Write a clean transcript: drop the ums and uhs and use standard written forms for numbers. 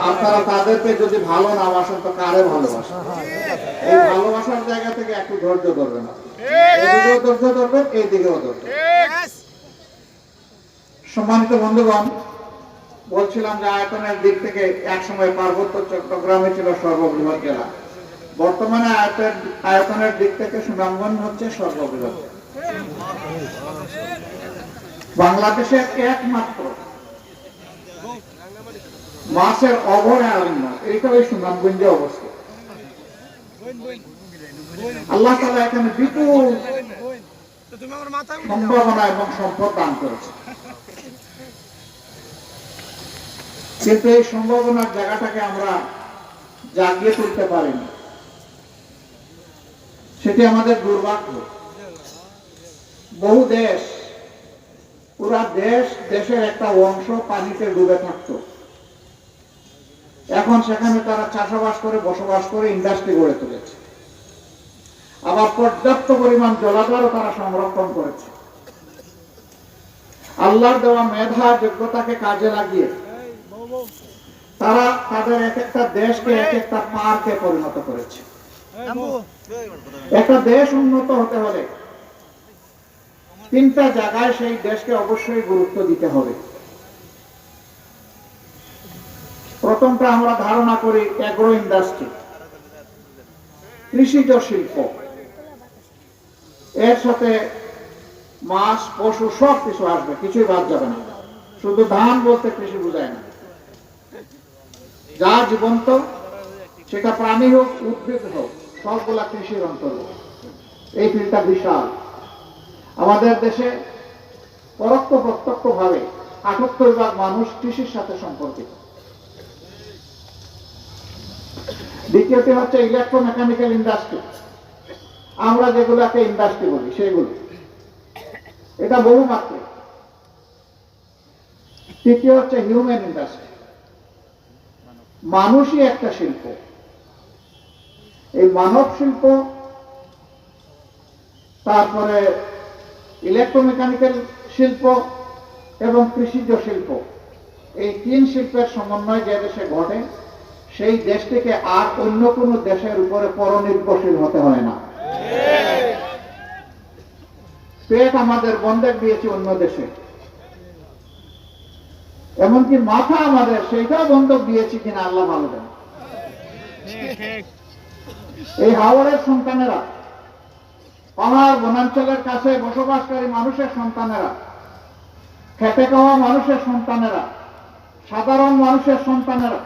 আপনারা তাদেরকে যদি ভালো না বাসেন তো কারে ভালোবাসেন? এই ভালোবাসার জায়গা থেকে একটু ধৈর্য ধরবেন, এদিকেও ধৈর্য ধরবেন, এইদিকেও ধৈর্য। সম্মানিত বন্ধুগণ, বলছিলাম যে আয়তনের দিক থেকে একসময় পার্বত্য চট্টগ্রামে ছিল সর্ববৃহৎ জেলা। বর্তমানে আয়তনের দিক থেকে সুনামগঞ্জ হচ্ছে সর্ববৃহৎ। বাংলাদেশের একমাত্র মাছের অভয়ারণ্য এইটা ওই সুনামগঞ্জে অবস্থিত। আল্লাহ তাআলা এখানে বিপুল সম্ভাবনা এবং সম্পদ দান করেছে, কিন্তু এই সম্ভাবনার জায়গাটাকে আমরা জাগিয়ে তুলতে পারিনি। সেটি আমাদের দুর্ভাগ্য। বহু দেশ, পুরা দেশের একটা অংশ পানিতে ডুবে থাকতো, এখন সেখানে তারা চাষাবাস করে বসবাস করে ইন্ডাস্ট্রি গড়ে তুলেছে। আবার পর্যাপ্ত পরিমাণ জলাধারও তারা সংরক্ষণ করেছে। আল্লাহর দেওয়া মেধা যোগ্যতাকে কাজে লাগিয়ে তারা তাদের এক একটা দেশকে এক একটা পার্কে পরিণত করেছে। একটা দেশ উন্নত হতে হলে তিনটা জায়গায় সেই দেশকে অবশ্যই গুরুত্ব দিতে হবে। প্রথমটা আমরা ধারণা করি এগ্রো ইন্ডাস্ট্রি, কৃষিজ শিল্প। এর সাথে মাছ, পশু সব কিছু আসবে, কিছুই বাদ যাবে না। শুধু ধান বলতে কৃষি বোঝায় না, যা জীবন্ত, সেটা প্রাণী হোক উদ্ভিদ হোক, সবগুলা কৃষির অন্তর্গত। এই ফিল্ডটা বিশাল। আমাদের দেশে পরোক্ষ প্রত্যক্ষ ভাবে 78% মানুষ কৃষির সাথে সম্পর্কিত। দ্বিতীয়টি হচ্ছে ইলেকট্রোমেকানিক্যাল ইন্ডাস্ট্রি, আমরা যেগুলোকে ইন্ডাস্ট্রি বলি সেগুলো, এটা বহুমাত্রিক। তৃতীয় হচ্ছে হিউম্যান ইন্ডাস্ট্রি, মানুষই একটা শিল্প। এই মানব শিল্প, তারপরে ইলেকট্রোমেকানিক্যাল শিল্প এবং কৃষিজ শিল্প, এই তিন শিল্পের সমন্বয় যে দেশে ঘটে সেই দেশটিকে আর অন্য কোনো দেশের উপরে পরনির্ভরশীল হতে হয় না। পেট আমাদের বন্ধক দিয়েছে অন্য দেশে, এমনকি মাথা আমাদের সেইটাও বন্ধক দিয়েছি কিনা আল্লাহ ভালো জানে। এই হাওড়ের সন্তানেরা, পাহাড় বনাঞ্চলের কাছে বসবাসকারী মানুষের সন্তানেরা, খেটে খাওয়া মানুষের সন্তানেরা, সাধারণ মানুষের সন্তানেরা